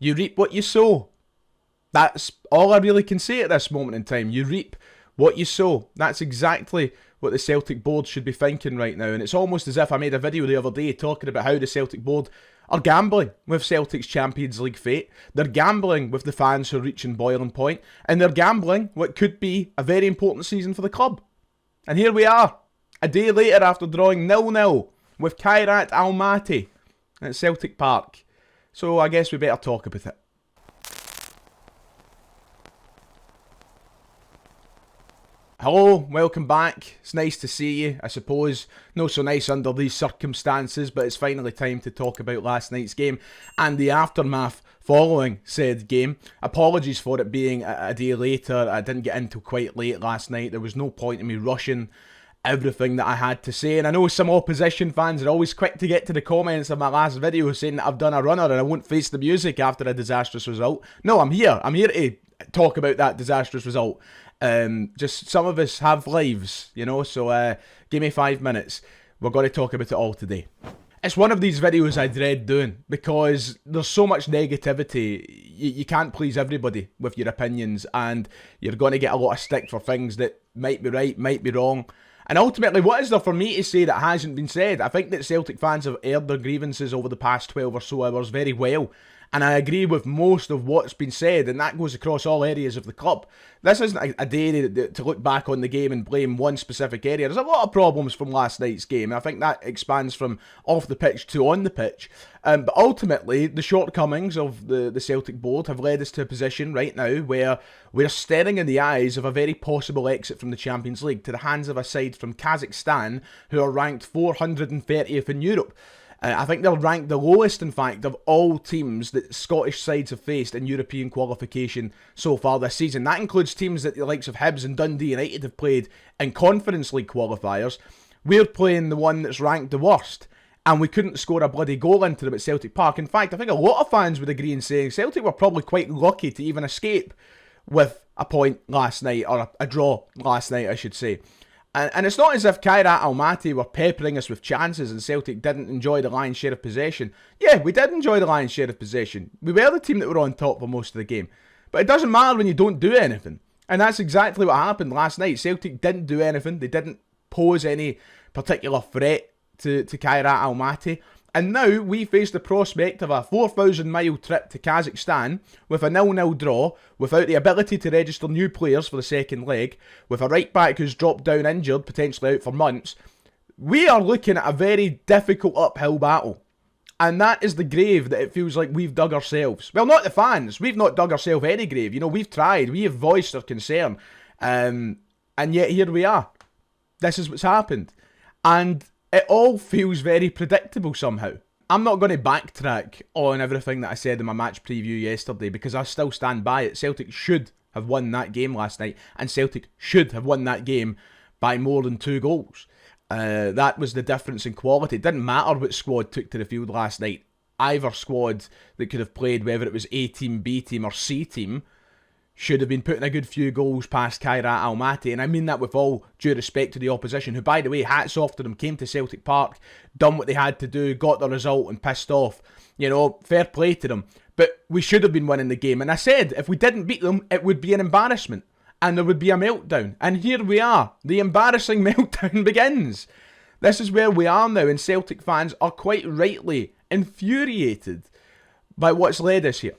You reap what you sow. That's all I really can say at this moment in time. You reap what you sow. That's exactly what the Celtic board should be thinking right now. And it's almost as if I made a video the other day talking about how the Celtic board are gambling with Celtic's Champions League fate. They're gambling with the fans who are reaching boiling point. And they're gambling what could be a very important season for the club. And here we are, a day later after drawing 0-0 with Kairat Almaty at Celtic Park. So I guess we better talk about it. Hello, welcome back. It's nice to see you, I suppose. Not so nice under these circumstances, but it's finally time to talk about last night's game and the aftermath following said game. Apologies for it being a day later. I didn't get in till quite late last night. There was no point in me rushing everything that I had to say, and I know some opposition fans are always quick to get to the comments of my last video saying that I've done a runner and I won't face the music after a disastrous result. No, I'm here to talk about that disastrous result. Just some of us have lives, you know, so give me 5 minutes. We're going to talk about it all today. It's one of these videos I dread doing because there's so much negativity. You can't please everybody with your opinions, and you're going to get a lot of stick for things that might be right, might be wrong. And ultimately, what is there for me to say that hasn't been said? I think that Celtic fans have aired their grievances over the past 12 or so hours very well. And I agree with most of what's been said, and that goes across all areas of the club. This isn't a day to look back on the game and blame one specific area. There's a lot of problems from last night's game, and I think that expands from off the pitch to on the pitch. But ultimately, the shortcomings of the Celtic board have led us to a position right now where we're staring in the eyes of a very possible exit from the Champions League to the hands of a side from Kazakhstan who are ranked 430th in Europe. I think they're ranked the lowest, in fact, of all teams that Scottish sides have faced in European qualification so far this season. That includes teams that the likes of Hibs and Dundee United have played in Conference League qualifiers. We're playing the one that's ranked the worst, and we couldn't score a bloody goal into them at Celtic Park. In fact, I think a lot of fans would agree in saying Celtic were probably quite lucky to even escape with a point last night, or a draw last night, I should say. And it's not as if Kairat Almaty were peppering us with chances and Celtic didn't enjoy the lion's share of possession. Yeah, we did enjoy the lion's share of possession. We were the team that were on top for most of the game. But it doesn't matter when you don't do anything. And that's exactly what happened last night. Celtic didn't do anything. They didn't pose any particular threat to Kairat Almaty. And now we face the prospect of a 4,000-mile trip to Kazakhstan with a 0-0 draw, without the ability to register new players for the second leg, with a right-back who's dropped down injured, potentially out for months. We are looking at a very difficult uphill battle. And that is the grave that it feels like we've dug ourselves. Well, not the fans. We've not dug ourselves any grave. You know, we've tried. We have voiced our concern. And yet here we are. This is what's happened. And it all feels very predictable somehow. I'm not going to backtrack on everything that I said in my match preview yesterday because I still stand by it. Celtic should have won that game last night, and Celtic should have won that game by more than 2 goals. That was the difference in quality. It didn't matter what squad took to the field last night. Either squad that could have played, whether it was A team, B team or C team, should have been putting a good few goals past Kairat Almaty, and I mean that with all due respect to the opposition, who, by the way, hats off to them, came to Celtic Park, done what they had to do, got the result and pissed off. You know, fair play to them. But we should have been winning the game, and I said if we didn't beat them, it would be an embarrassment, and there would be a meltdown. And here we are. The embarrassing meltdown begins. This is where we are now, and Celtic fans are quite rightly infuriated by what's led us here.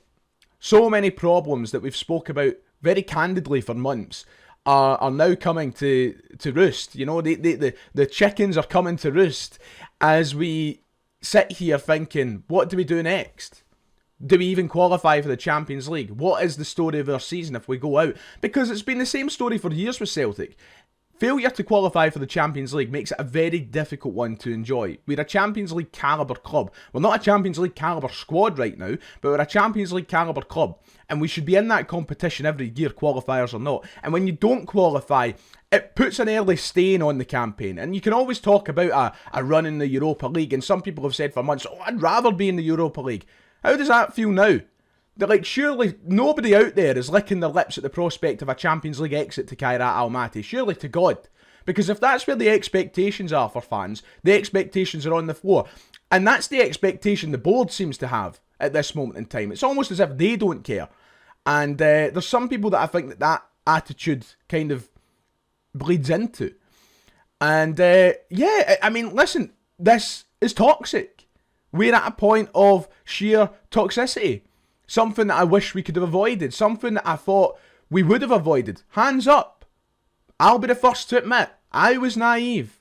So many problems that we've spoke about very candidly for months are now coming to roost. You know, the chickens are coming to roost as we sit here thinking, what do we do next? Do we even qualify for the Champions League? What is the story of our season if we go out? Because it's been the same story for years with Celtic. Failure to qualify for the Champions League makes it a very difficult one to enjoy. We're a Champions League calibre club. We're not a Champions League calibre squad right now, but we're a Champions League calibre club. And we should be in that competition every year, qualifiers or not. And when you don't qualify, it puts an early stain on the campaign. And you can always talk about a run in the Europa League. And some people have said for months, oh, I'd rather be in the Europa League. How does that feel now? That, like, surely nobody out there is licking their lips at the prospect of a Champions League exit to Kairat Almaty. Surely to God. Because if that's where the expectations are for fans, the expectations are on the floor. And that's the expectation the board seems to have. at this moment in time. It's almost as if they don't care. And there's some people that I think that attitude kind of bleeds into. And I mean, listen, this is toxic. We're at a point of sheer toxicity. Something that I wish we could have avoided. Something that I thought we would have avoided. Hands up. I'll be the first to admit, I was naive.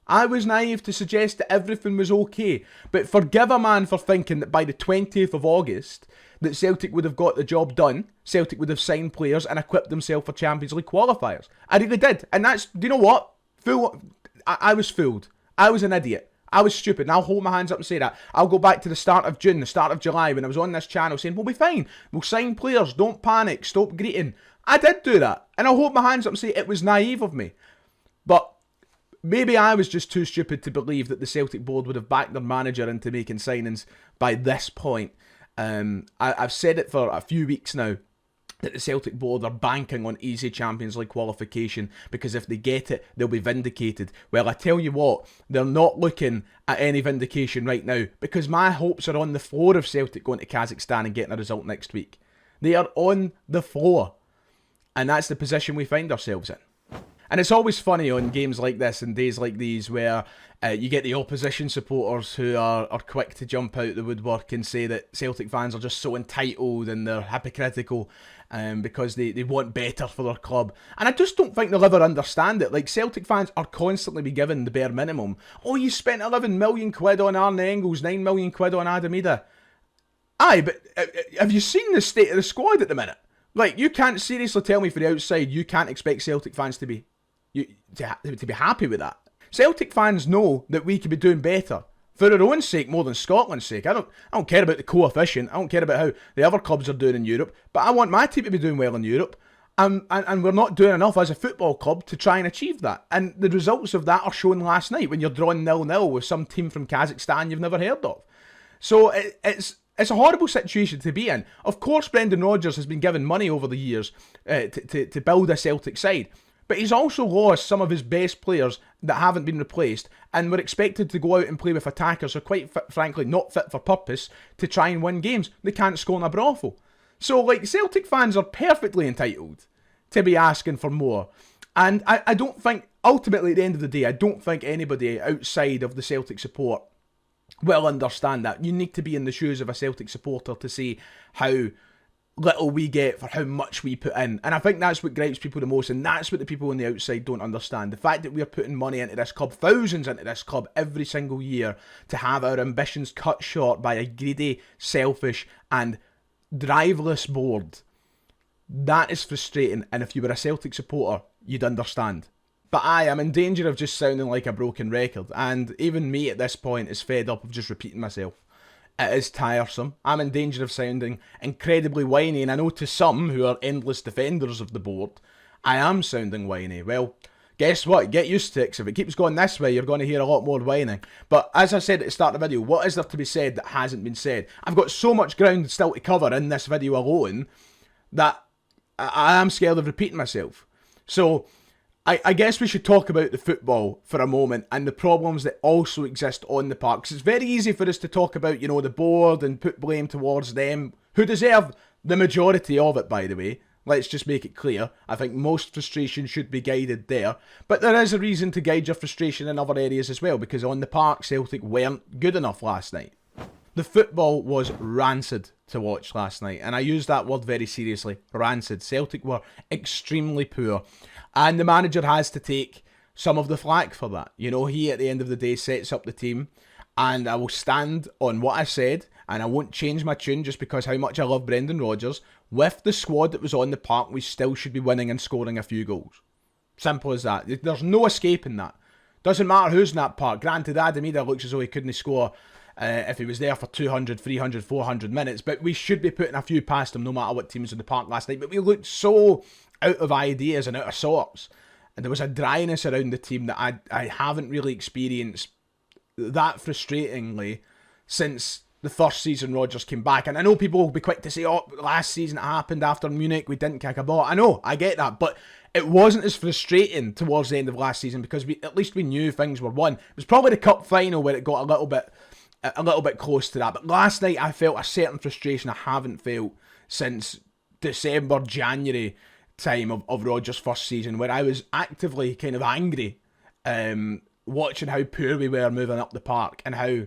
I was naive to suggest that everything was okay. But forgive a man for thinking that by the 20th of August, that Celtic would have got the job done. Celtic would have signed players and equipped themselves for Champions League qualifiers. I really did. And that's, do you know what? I was fooled. I was an idiot. I was stupid, and I'll hold my hands up and say that. I'll go back to the start of June, the start of July, when I was on this channel saying, we'll be fine. We'll sign players. Don't panic. Stop greeting. I did do that. And I'll hold my hands up and say it was naive of me. But maybe I was just too stupid to believe that the Celtic board would have backed their manager into making signings by this point. I've said it for a few weeks now, that the Celtic board are banking on easy Champions League qualification, because if they get it, they'll be vindicated. Well, I tell you what, they're not looking at any vindication right now, because my hopes are on the floor of Celtic going to Kazakhstan and getting a result next week. They are on the floor, and that's the position we find ourselves in. And it's always funny on games like this and days like these where you get the opposition supporters who are quick to jump out the woodwork and say that Celtic fans are just so entitled and they're hypocritical because they want better for their club. And I just don't think they'll ever understand it. Like, Celtic fans are constantly be given the bare minimum. Oh, you spent 11 million quid on Arne Engels, 9 million quid on Adam Ida. Aye, but have you seen the state of the squad at the minute? Like, you can't seriously tell me from the outside you can't expect Celtic fans to be happy with that. Celtic fans know that we could be doing better for our own sake more than Scotland's sake. I don't care about the coefficient. I don't care about how the other clubs are doing in Europe. But I want my team to be doing well in Europe. And we're not doing enough as a football club to try and achieve that. And the results of that are shown last night when you're drawing 0-0 with some team from Kazakhstan you've never heard of. So it's a horrible situation to be in. Of course, Brendan Rodgers has been given money over the years to build a Celtic side. But he's also lost some of his best players that haven't been replaced and were expected to go out and play with attackers who are quite frankly not fit for purpose to try and win games. They can't score in a brothel. So, like, Celtic fans are perfectly entitled to be asking for more. And I don't think, ultimately at the end of the day, I don't think anybody outside of the Celtic support will understand that. You need to be in the shoes of a Celtic supporter to see how little we get for how much we put in. And I think that's what gripes people the most, and that's what the people on the outside don't understand. The fact that we're putting money into this club, thousands into this club every single year, to have our ambitions cut short by a greedy, selfish and driveless board. That is frustrating, and if you were a Celtic supporter, you'd understand. But I am in danger of just sounding like a broken record, and even me at this point is fed up of just repeating myself. It is tiresome. I'm in danger of sounding incredibly whiny, and I know to some who are endless defenders of the board, I am sounding whiny. Well, guess what? Get used to it, 'cause if it keeps going this way, you're going to hear a lot more whining. But as I said at the start of the video, what is there to be said that hasn't been said? I've got so much ground still to cover in this video alone that I am scared of repeating myself. So I guess we should talk about the football for a moment and the problems that also exist on the park. 'Cause it's very easy for us to talk about, you know, the board and put blame towards them, who deserve the majority of it, by the way. Let's just make it clear. I think most frustration should be guided there. But there is a reason to guide your frustration in other areas as well, because on the park, Celtic weren't good enough last night. The football was rancid to watch last night, and I use that word very seriously. Rancid. Celtic were extremely poor, and the manager has to take some of the flack for that. You know, he at the end of the day sets up the team, and I will stand on what I said, and I won't change my tune just because how much I love Brendan Rodgers. With the squad that was on the park, we still should be winning and scoring a few goals. Simple as that. There's no escaping that. Doesn't matter who's in that park. Granted, Adam Ida looks as though he couldn't score if he was there for 200, 300, 400 minutes, but we should be putting a few past him no matter what team was in the park last night. But we looked so out of ideas and out of sorts, and there was a dryness around the team that I haven't really experienced that frustratingly since the first season Rodgers came back. And I know people will be quick to say, oh, last season it happened after Munich, we didn't kick a ball. I know, I get that, but it wasn't as frustrating towards the end of last season because at least we knew things were won. It was probably the cup final where it got a little bit a little bit close to that. But last night I felt a certain frustration I haven't felt since December, January time of Rodgers' first season, where I was actively kind of angry watching how poor we were moving up the park and how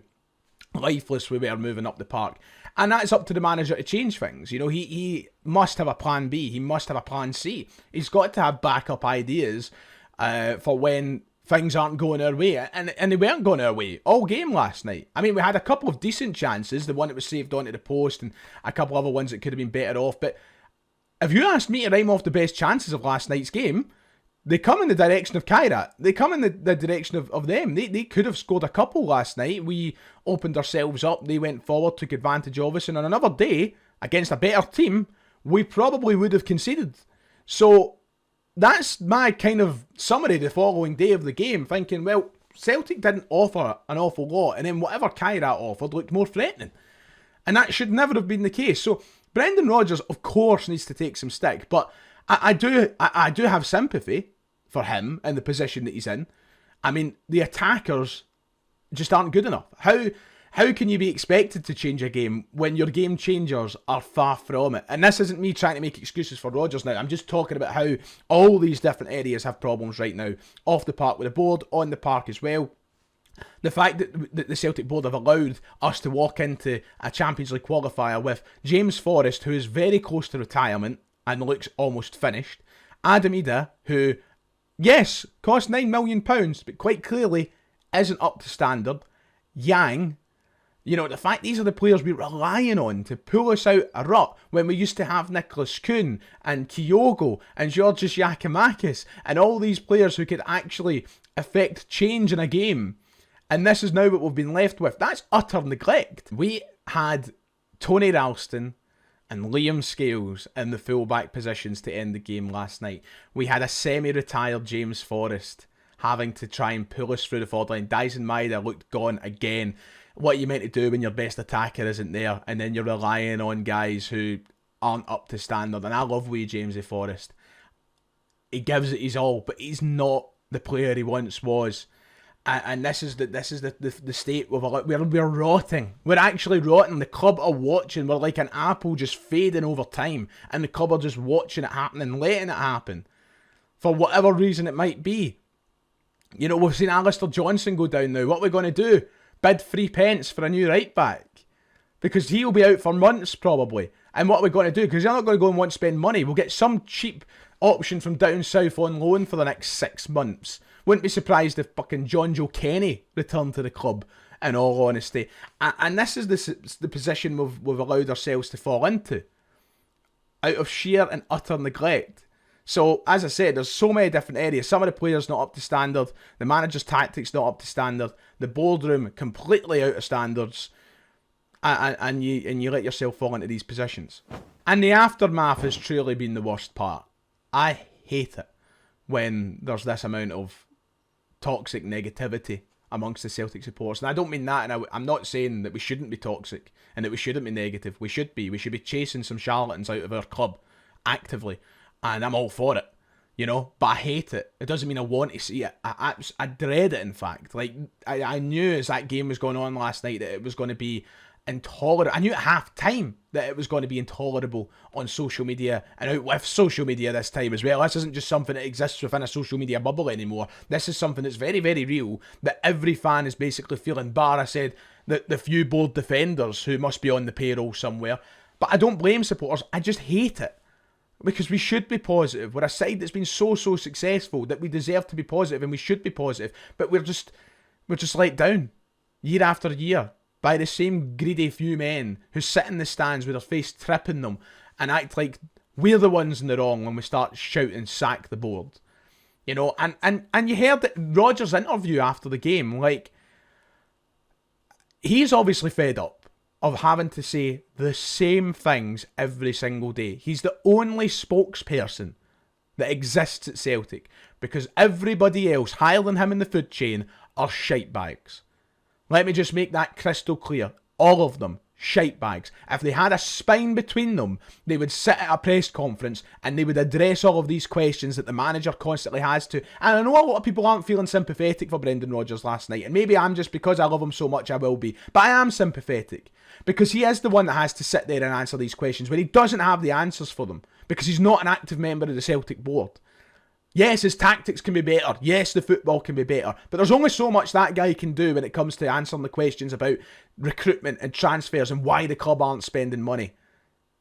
lifeless we were moving up the park. And that's up to the manager to change things. You know, he must have a plan B. He must have a plan C. He's got to have backup ideas for when things aren't going our way. And they weren't going our way all game last night. I mean, we had a couple of decent chances. The one that was saved onto the post and a couple other ones that could have been better off. But if you asked me to rhyme off the best chances of last night's game, they come in the direction of Kairat. They come in the direction of them. They could have scored a couple last night. We opened ourselves up. They went forward, took advantage of us. And on another day, against a better team, we probably would have conceded. So that's my kind of summary the following day of the game, thinking, well, Celtic didn't offer an awful lot. And then whatever Kairat offered looked more threatening. And that should never have been the case. So Brendan Rodgers, of course, needs to take some stick. But I do have sympathy for him in the position that he's in. I mean, the attackers just aren't good enough. How can you be expected to change a game when your game changers are far from it? And this isn't me trying to make excuses for Rodgers now. I'm just talking about how all these different areas have problems right now. Off the park with the board, on the park as well. The fact that the Celtic board have allowed us to walk into a Champions League qualifier with James Forrest, who is very close to retirement and looks almost finished. Adam Ida, who, yes, cost £9 million, but quite clearly isn't up to standard. Yang, you know, the fact these are the players we're relying on to pull us out a rut when we used to have Nicholas Kuhn and Kyogo and Georgios Yakimakis and all these players who could actually affect change in a game. And this is now what we've been left with. That's utter neglect. We had Tony Ralston and Liam Scales in the fullback positions to end the game last night. We had a semi-retired James Forrest having to try and pull us through the forward line. Dyson Maeda looked gone again. What are you meant to do when your best attacker isn't there and then you're relying on guys who aren't up to standard? And I love wee Jamesy Forrest. He gives it his all, but he's not the player he once was. And this is the state we're rotting. We're actually rotting. The club are watching. We're like an apple just fading over time, and the club are just watching it happen and letting it happen for whatever reason it might be. You know, we've seen Alistair Johnson go down now. What are we going to do? Bid 3 pence for a new right back? Because he'll be out for months probably. And what are we going to do? Because you're not going to go and want to spend money. We'll get some cheap option from down south on loan for the next 6 months. Wouldn't be surprised if fucking John Joe Kenny returned to the club, in all honesty. And this is the position we've allowed ourselves to fall into, out of sheer and utter neglect. So, as I said, there's so many different areas. Some of the players not up to standard, the manager's tactics not up to standard, the boardroom completely out of standards, and you let yourself fall into these positions. And the aftermath has truly been the worst part. I hate it when there's this amount of toxic negativity amongst the Celtic supporters. And I don't mean that, and I'm not saying that we shouldn't be toxic and that we shouldn't be negative. We should be. We should be chasing some charlatans out of our club actively. And I'm all for it, you know, but I hate it. It doesn't mean I want to see it. I dread it, in fact. Like, I knew as that game was going on last night that it was going to be intolerable. I knew at half time that it was going to be intolerable on social media and out with social media this time as well. This isn't just something that exists within a social media bubble anymore. This is something that's very, very real, that every fan is basically feeling, bar, I said, the few board defenders who must be on the payroll somewhere. But I don't blame supporters. I just hate it. Because we should be positive. We're a side that's been so successful that we deserve to be positive, and we should be positive. But we're just let down year after year by the same greedy few men who sit in the stands with their face tripping them and act like we're the ones in the wrong when we start shouting sack the board. You know, and you heard that Rodgers' interview after the game, like, he's obviously fed up of having to say the same things every single day. He's the only spokesperson that exists at Celtic because everybody else higher than him in the food chain are shitebags. Let me just make that crystal clear. All of them shite bags. If they had a spine between them, they would sit at a press conference and they would address all of these questions that the manager constantly has to. And I know a lot of people aren't feeling sympathetic for Brendan Rodgers last night, and maybe I'm just, because I love him so much, I will be. But I am sympathetic, because he is the one that has to sit there and answer these questions when he doesn't have the answers for them, because he's not an active member of the Celtic board. Yes, his tactics can be better. Yes, the football can be better. But there's only so much that guy can do when it comes to answering the questions about recruitment and transfers and why the club aren't spending money.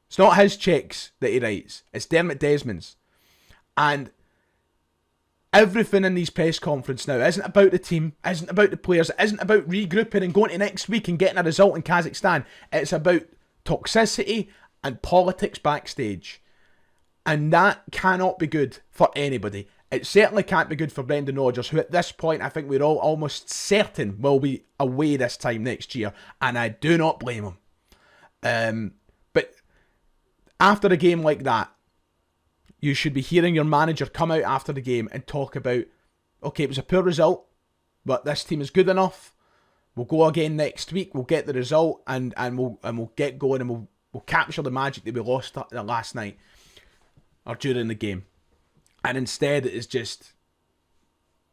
It's not his cheques that he writes. It's Dermot Desmond's. And everything in these press conferences now isn't about the team, isn't about the players, it isn't about regrouping and going to next week and getting a result in Kazakhstan. It's about toxicity and politics backstage. And that cannot be good for anybody. It certainly can't be good for Brendan Rodgers, who at this point I think we're all almost certain will be away this time next year. And I do not blame him. But after a game like that, you should be hearing your manager come out after the game and talk about, okay, it was a poor result, but this team is good enough. We'll go again next week. We'll get the result and we'll get going, and we'll capture the magic that we lost last night or during the game. And instead it is just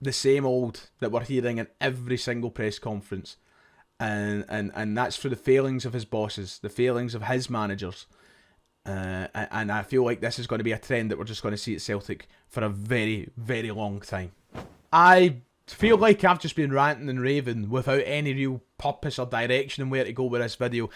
the same old that we're hearing in every single press conference. And that's for the failings of his bosses, the failings of his managers. And I feel like this is going to be a trend that we're just going to see at Celtic for a very, very long time. I feel like I've just been ranting and raving without any real purpose or direction and where to go with this video.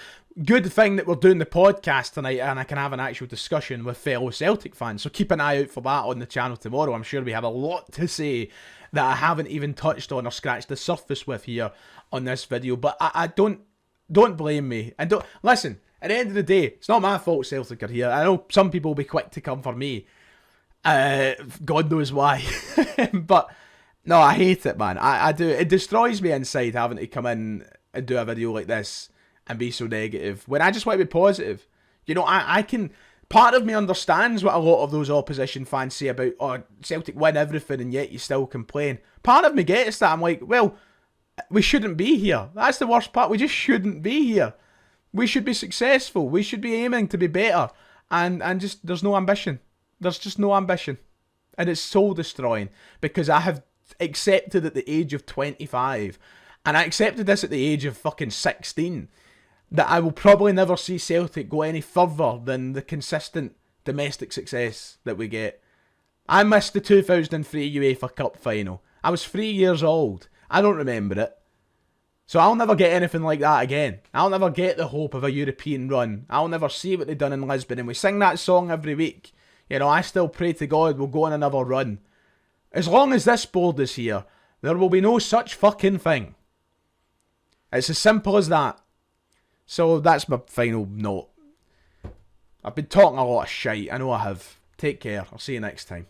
Good thing that we're doing the podcast tonight and I can have an actual discussion with fellow Celtic fans. So keep an eye out for that on the channel tomorrow. I'm sure we have a lot to say that I haven't even touched on or scratched the surface with here on this video. But I don't blame me. And don't listen. At the end of the day, it's not my fault Celtic are here. I know some people will be quick to come for me. God knows why. But no, I hate it, man. I do. It destroys me inside having to come in and do a video like this and be so negative when I just want to be positive. You know, I can... Part of me understands what a lot of those opposition fans say about, oh, Celtic win everything and yet you still complain. Part of me gets that. I'm like, well, we shouldn't be here. That's the worst part. We just shouldn't be here. We should be successful. We should be aiming to be better. And just, there's no ambition. There's just no ambition. And it's soul destroying because I have accepted at the age of 25, and I accepted this at the age of fucking 16, that I will probably never see Celtic go any further than the consistent domestic success that we get. I missed the 2003 UEFA Cup final. I was 3 years old. I don't remember it. So I'll never get anything like that again. I'll never get the hope of a European run. I'll never see what they've done in Lisbon. And we sing that song every week. You know, I still pray to God we'll go on another run. As long as this board is here, there will be no such fucking thing. It's as simple as that. So that's my final note. I've been talking a lot of shite. I know I have. Take care. I'll see you next time.